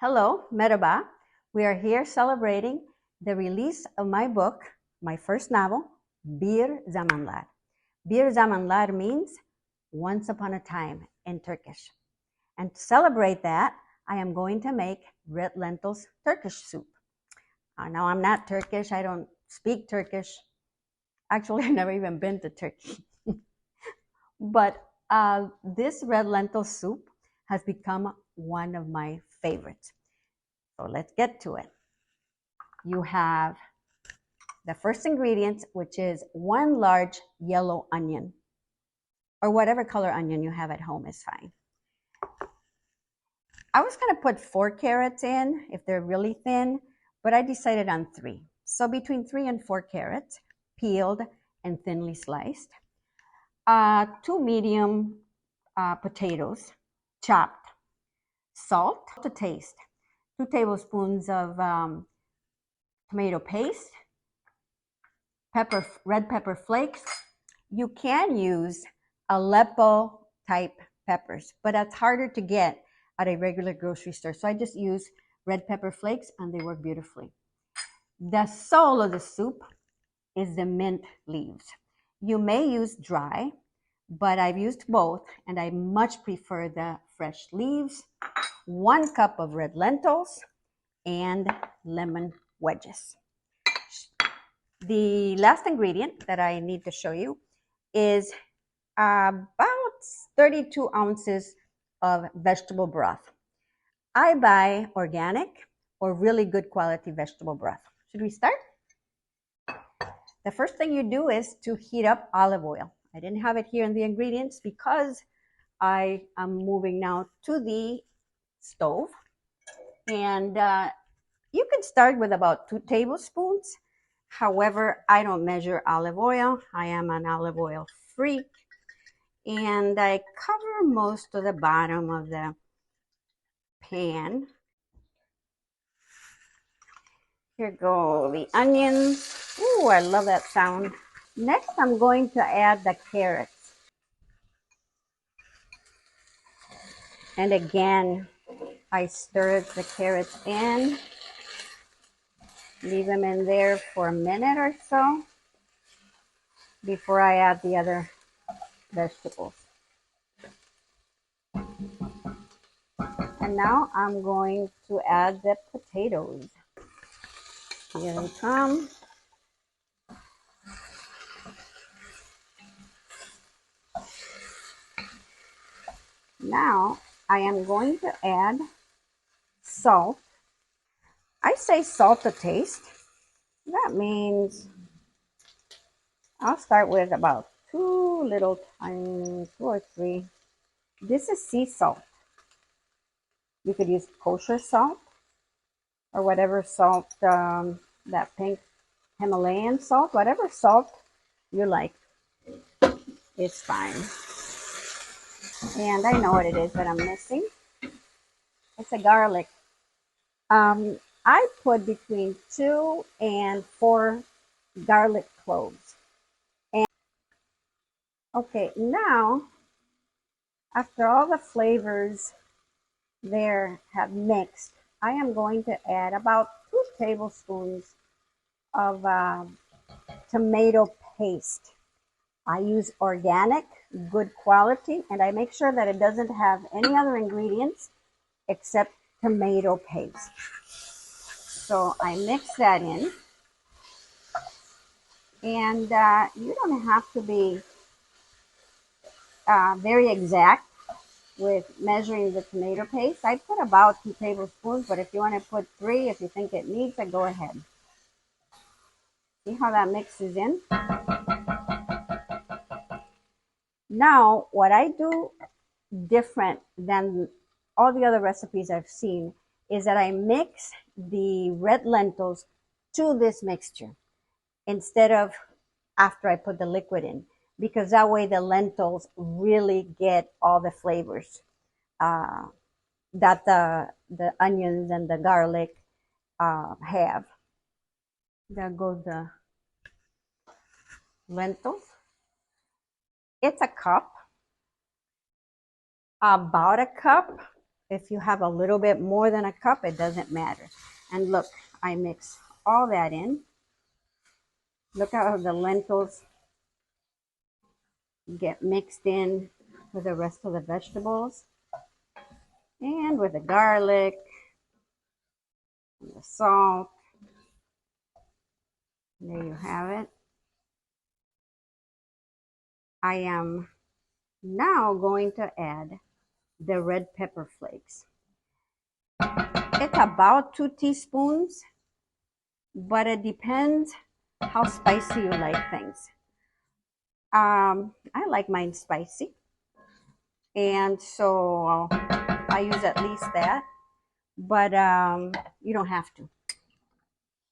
Hello, merhaba. We are here celebrating the release of my book, my first novel, Bir Zamanlar. Bir Zamanlar means once upon a time in Turkish. And to celebrate that, I am going to make red lentils Turkish soup. Now, I'm not Turkish. I don't speak Turkish. Actually, I've never even been to Turkey. But this red lentil soup has become one of my favorites. So let's get to it. You have the first ingredient, which is one large yellow onion, or whatever color onion you have at home is fine. I was going to put 4 carrots in if they're really thin, but I decided on 3. So between 3 and 4 carrots, peeled and thinly sliced. 2 medium potatoes, chopped. Salt to taste. 2 tablespoons of tomato paste. Red pepper flakes. You can use Aleppo type peppers, but that's harder to get at a regular grocery store. So I just use red pepper flakes and they work beautifully. The soul of the soup is the mint leaves. You may use dry, but I've used both and I much prefer the fresh leaves. 1 cup of red lentils and lemon wedges. The last ingredient that I need to show you is about 32 ounces of vegetable broth. I buy organic or really good quality vegetable broth. Should we start? The first thing you do is to heat up olive oil. I didn't have it here in the ingredients because I am moving now to the stove. And you can start with about 2 tablespoons. However, I don't measure olive oil. I am an olive oil freak. And I cover most of the bottom of the pan. Here go the onions. Ooh, I love that sound. Next, I'm going to add the carrots. And again, I stir the carrots in. Leave them in there for a minute or so before I add the other vegetables. And now I'm going to add the potatoes. Here they come. Now I am going to add salt. I say salt to taste. That means I'll start with about 2 little tiny, 2 or 3. This is sea salt. You could use kosher salt or whatever salt, that pink Himalayan salt, whatever salt you like, it's fine. And I know what it is that I'm missing. It's a garlic. I put between 2 and 4 garlic cloves. And okay, now after all the flavors there have mixed, I am going to add about 2 tablespoons of tomato paste. I use organic, good quality, and I make sure that it doesn't have any other ingredients except tomato paste. So I mix that in. And you don't have to be very exact with measuring the tomato paste. I put about 2 tablespoons, but if you want to put 3, if you think it needs it, go ahead. See how that mixes in? Now, what I do different than all the other recipes I've seen is that I mix the red lentils to this mixture instead of after I put the liquid in, because that way the lentils really get all the flavors that the onions and the garlic have. There goes the lentils. It's a cup, about a cup If you have a little bit more than a cup, it doesn't matter. And look, I mix all that in. Look how the lentils get mixed in with the rest of the vegetables and with the garlic and the salt. There you have it. I am now going to add the red pepper flakes. It's about 2 teaspoons, but it depends how spicy you like things. I like mine spicy, and so I use at least that, but you don't have to.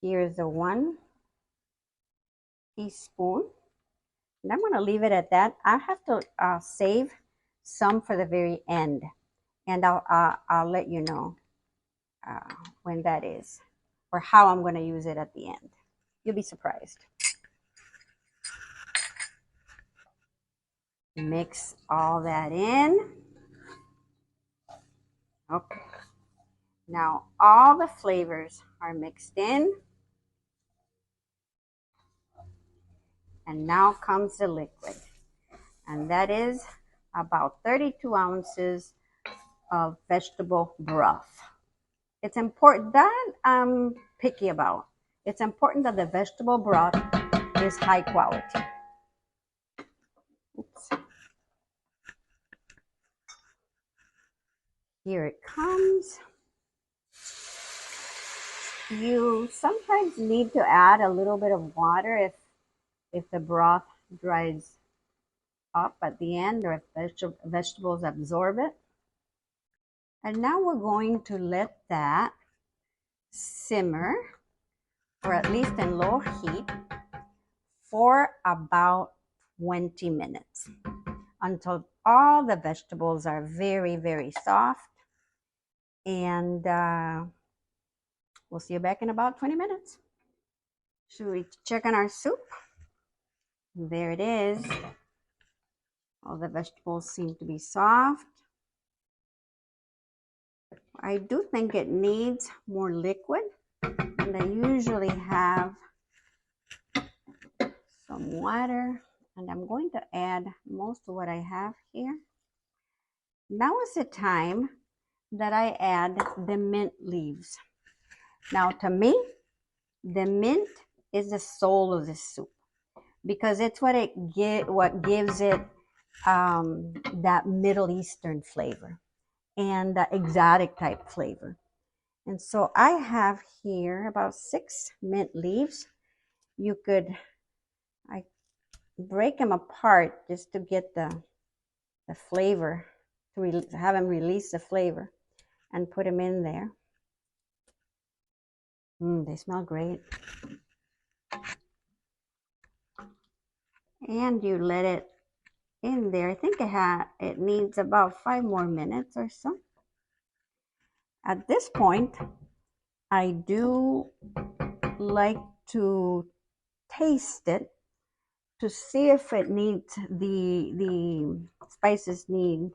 Here's the 1 teaspoon, and I'm going to leave it at that. I have to save some for the very end, and I'll let you know when that is, or how I'm going to use it at the end. You'll be surprised. Mix all that in. Okay. Now all the flavors are mixed in. And now comes the liquid. And that is about 32 ounces of vegetable broth. It's important that I'm picky about. It's important that the vegetable broth is high quality. Oops. Here it comes. You sometimes need to add a little bit of water if the broth dries up at the end, or if vegetables absorb it. And now we're going to let that simmer, or at least in low heat, for about 20 minutes until all the vegetables are very, very soft. And we'll see you back in about 20 minutes. Should we check on our soup? There it is. All the vegetables seem to be soft. I do think it needs more liquid, and I usually have some water, and I'm going to add most of what I have here. Now is the time that I add the mint leaves. Now, to me, the mint is the soul of the soup, because it's what gives it that Middle Eastern flavor and that exotic type flavor. And so I have here about 6 mint leaves. I break them apart just to get the flavor, to have them release the flavor, and put them in there. They smell great. And you let it in there. I think it needs about 5 more minutes or so. At this point, I do like to taste it to see if it needs the spices need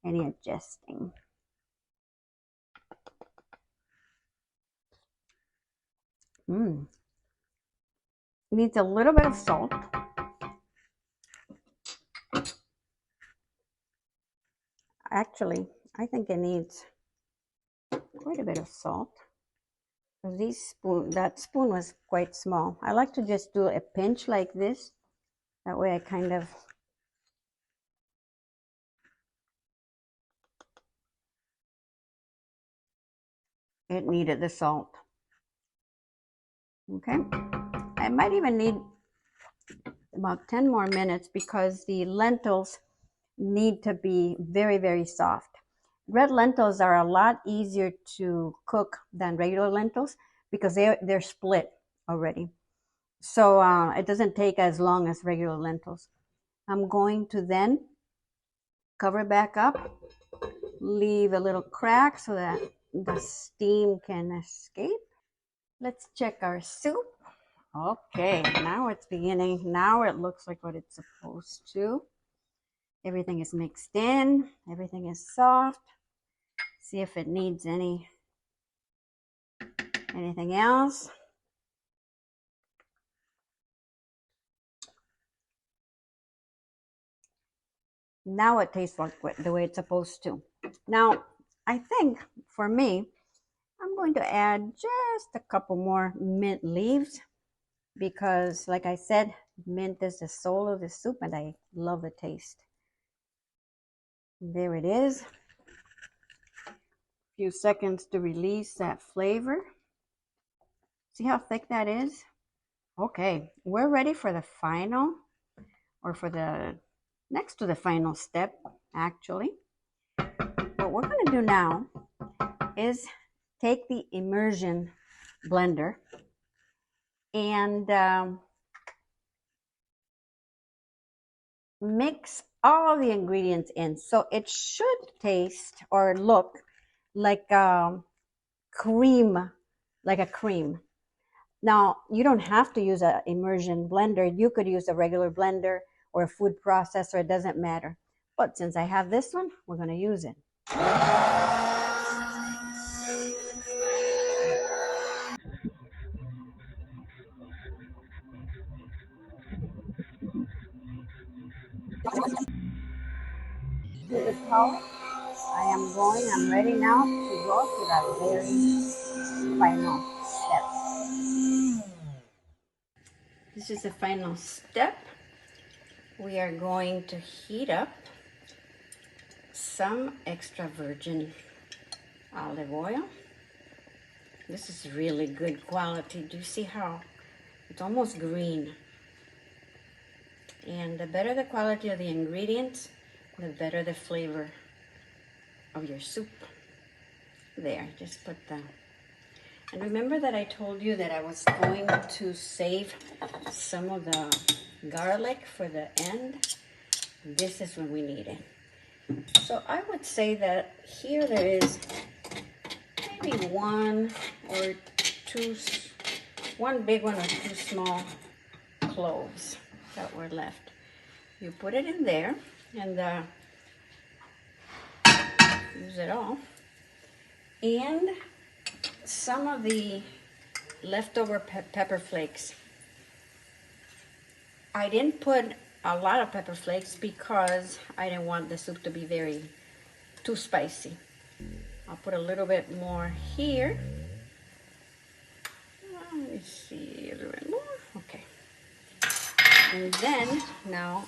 any adjusting. Needs a little bit of salt. Actually, I think it needs quite a bit of salt, because that spoon was quite small. I like to just do a pinch like this. That way I kind of it needed the salt. Okay, I might even need about 10 more minutes, because the lentils need to be very, very soft. Red lentils are a lot easier to cook than regular lentils, because they're split already. So it doesn't take as long as regular lentils. I'm going to then cover it back up, leave a little crack so that the steam can escape. Let's check our soup. Okay, now it's beginning. Now it looks like what it's supposed to. Everything is mixed in. Everything is soft. See if it needs anything else. Now it tastes like the way it's supposed to. Now, I think for me, I'm going to add just a couple more mint leaves because, like I said, mint is the soul of the soup and I love the taste. There it is. A few seconds to release that flavor. See how thick that is? Okay, we're ready for the final, or for the next to the final step, actually. What we're going to do now is take the immersion blender and mix all the ingredients in. So it should taste or look like cream, like a cream. Now, you don't have to use an immersion blender. You could use a regular blender or a food processor. It doesn't matter. But since I have this one, we're going to use it. To the pulp, I'm ready now to go to that very final step. This is the final step. We are going to heat up some extra virgin olive oil. This is really good quality. Do you see how it's almost green? And the better the quality of the ingredients, the better the flavor of your soup. There, just put that. And remember that I told you that I was going to save some of the garlic for the end. This is when we need it. So I would say that here there is maybe one big one or two small cloves that were left. You put it in there and use it all. And some of the leftover pepper flakes. I didn't put a lot of pepper flakes because I didn't want the soup to be too spicy. I'll put a little bit more here. Let me see, a little bit more. Okay. And then now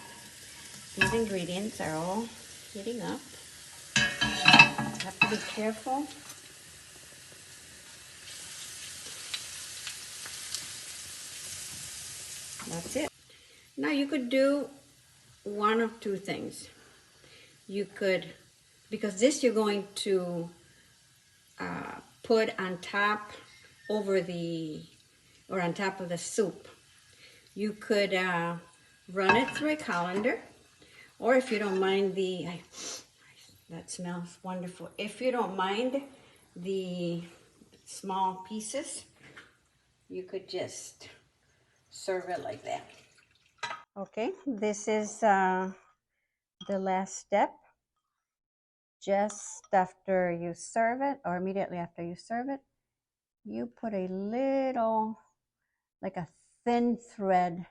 these ingredients are all heating up. You have to be careful. That's it. Now you could do one of two things. You could, because this you're going to put on top on top of the soup. You could run it through a colander, or if you don't mind that smells wonderful. If you don't mind the small pieces, you could just serve it like that. Okay, this is the last step. Just after you serve it, or immediately after you serve it, you put a little, like a thin thread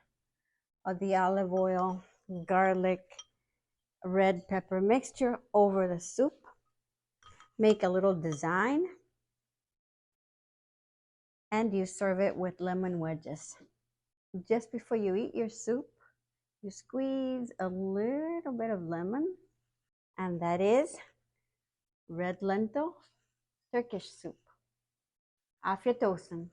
of the olive oil, garlic, red pepper mixture over the soup. Make a little design, and you serve it with lemon wedges. Just before you eat your soup, you squeeze a little bit of lemon, and that is red lentil Turkish soup. Afiyet olsun.